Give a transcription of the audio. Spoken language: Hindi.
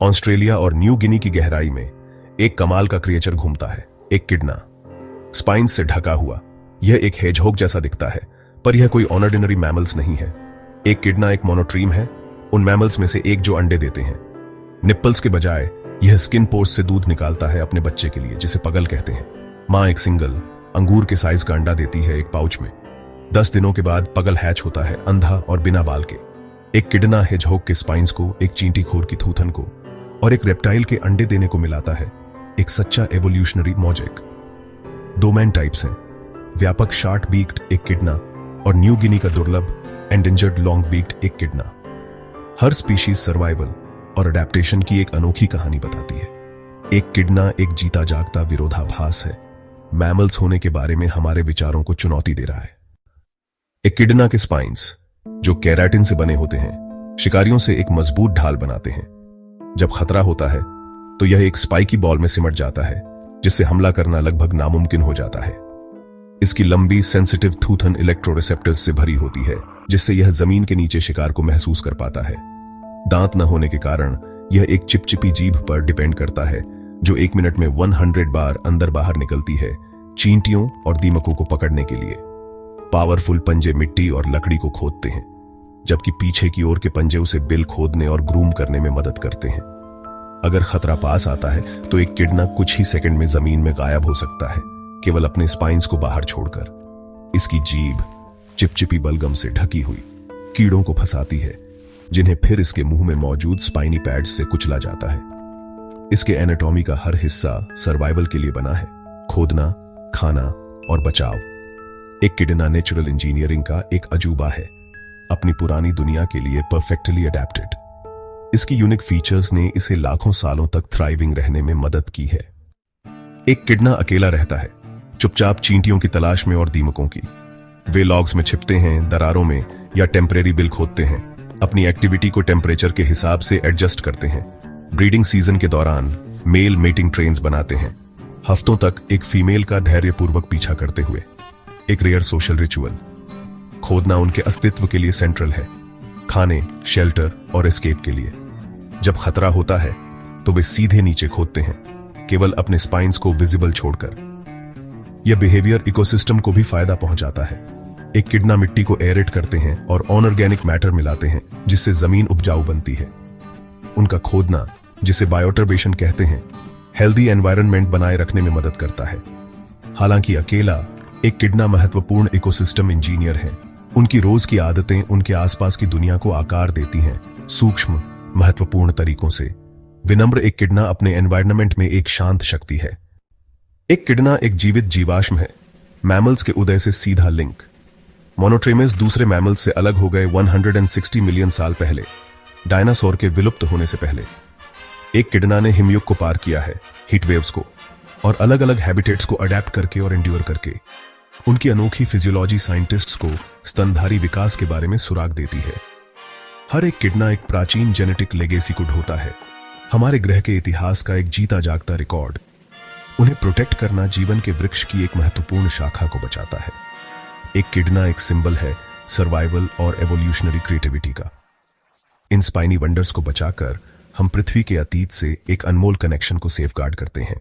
ऑस्ट्रेलिया और न्यू गिनी की गहराई में एक कमाल का क्रिएचर घूमता है, एक किडना। स्पाइन से ढका हुआ यह एक हेजहोग जैसा दिखता है, पर यह कोई ऑर्डिनरी मैमल्स नहीं है। एक किडना एक मोनोट्रीम है, उन मैमल्स में से एक जो अंडे देते हैं। निप्पल्स के बजाय यह स्किन पोर्स से दूध निकालता है अपने बच्चे के लिए, जिसे पगल कहते हैं। मां एक सिंगल अंगूर के साइज का अंडा देती है एक पाउच में। 10 दिनों के बाद पगल हैच होता है, अंधा और बिना बाल के। एक किडना हेजहोग के स्पाइन्स को, एक चींटीखोर की थूथन को और एक रेप्टाइल के अंडे देने को मिलाता है, एक सच्चा एवोल्यूशनरी मॉजिक। 2 मैन टाइप्स हैं, व्यापक शार्ट बीक्ड एक किडना और न्यू गिनी का दुर्लभ एंडेंजर्ड लॉन्ग बीक्ड एक किडना। हर स्पीशीज सर्वाइवल और अडेप्टेशन की एक अनोखी कहानी बताती है। एक किडना एक जीता जागता विरोधाभास है, मैमल्स होने के बारे में हमारे विचारों को चुनौती दे रहा है। एक किडना के स्पाइन्स, जो केराटिन से बने होते हैं, शिकारियों से एक मजबूत ढाल बनाते हैं। जब खतरा होता है तो यह एक स्पाइकी बॉल में सिमट जाता है, जिससे हमला करना लगभग नामुमकिन हो जाता है। इसकी लंबी सेंसिटिव थूथन इलेक्ट्रोरिसेप्टर्स से भरी होती है, जिससे यह जमीन के नीचे शिकार को महसूस कर पाता है। दांत न होने के कारण यह एक चिपचिपी जीभ पर डिपेंड करता है, जो 1 मिनट में 100 बार अंदर बाहर निकलती है, चींटियों और दीमकों को पकड़ने के लिए। पावरफुल पंजे मिट्टी और लकड़ी को खोदते हैं, जबकि पीछे की ओर के पंजे उसे बिल खोदने और ग्रूम करने में मदद करते हैं। अगर खतरा पास आता है तो एक किडना कुछ ही सेकंड में जमीन में गायब हो सकता है, केवल अपने स्पाइन्स को बाहर छोड़कर। इसकी जीभ चिपचिपी बलगम से ढकी हुई कीड़ों को फंसाती है, जिन्हें फिर इसके मुंह में मौजूद स्पाइनी पैड्स से कुचला जाता है। इसके एनाटॉमी का हर हिस्सा सर्वाइवल के लिए बना है, खोदना, खाना और बचाव। एक किडना नेचुरल इंजीनियरिंग का एक अजूबा है, अपनी पुरानी दुनिया के लिए परफेक्टली अडेप्टेड। इसकी यूनिक फीचर्स ने इसे लाखों सालों तक थ्राइविंग रहने में मदद की है। एक किडना अकेला रहता है, चुपचाप चींटियों की तलाश में और दीमकों की। वे लॉग्स में छिपते हैं, दरारों में या टेम्परेरी बिल खोदते हैं। अपनी एक्टिविटी को टेम्परेचर के हिसाब से एडजस्ट करते हैं। ब्रीडिंग सीजन के दौरान मेल मेटिंग ट्रेन्स बनाते हैं, हफ्तों तक एक फीमेल का धैर्यपूर्वक पीछा करते हुए। एक रेयर सोशल रिचुअल, खोदना उनके अस्तित्व के लिए सेंट्रल है, खाने, शेल्टर और एस्केप के लिए। जब खतरा होता है तो वे सीधे नीचे खोदते हैं, केवल अपने स्पाइन्स को विजिबल छोड़कर। यह बिहेवियर इकोसिस्टम को भी फायदा पहुंचाता है। एक किडना मिट्टी को एरेट करते हैं और अनऑर्गेनिक मैटर मिलाते हैं, जिससे जमीन उपजाऊ बनती है। उनका खोदना, जिसे बायोटर्बेशन कहते हैं, हेल्दी एनवायरनमेंट बनाए रखने में मदद करता है। हालांकि अकेला एक किडना महत्वपूर्ण इकोसिस्टम इंजीनियर है। उनकी रोज की आदतें उनके आसपास की दुनिया को आकार देती हैं, सूक्ष्म महत्वपूर्ण तरीकों से। विनम्र एक किडना अपने एनवायरनमेंट में एक शांत शक्ति है। एक किडना एक जीवित जीवाश्म है, मैमल्स के उदय से सीधा लिंक। मोनोट्रेमेस दूसरे मैमल्स से अलग हो गए 160 मिलियन साल पहले, डायनासोर के विलुप्त होने से पहले। एक किडना ने हिमयुग को पार किया है, हीट वेव्स को, और अलग अलग हैबिटेट्स को अडेप्ट करके और एंड्योर करके। उनकी अनोखी फिजियोलॉजी साइंटिस्ट्स को स्तनधारी विकास के बारे में सुराग देती है। हर एक किडना एक प्राचीन जेनेटिक लेगेसी को ढोता है, हमारे ग्रह के इतिहास का एक जीता जागता रिकॉर्ड। उन्हें प्रोटेक्ट करना जीवन के वृक्ष की एक महत्वपूर्ण शाखा को बचाता है। एक किडना एक सिंबल है सर्वाइवल और एवोल्यूशनरी क्रिएटिविटी का। इन स्पाइनी वंडर्स को बचाकर हम पृथ्वी के अतीत से एक अनमोल कनेक्शन को सेफगार्ड करते हैं।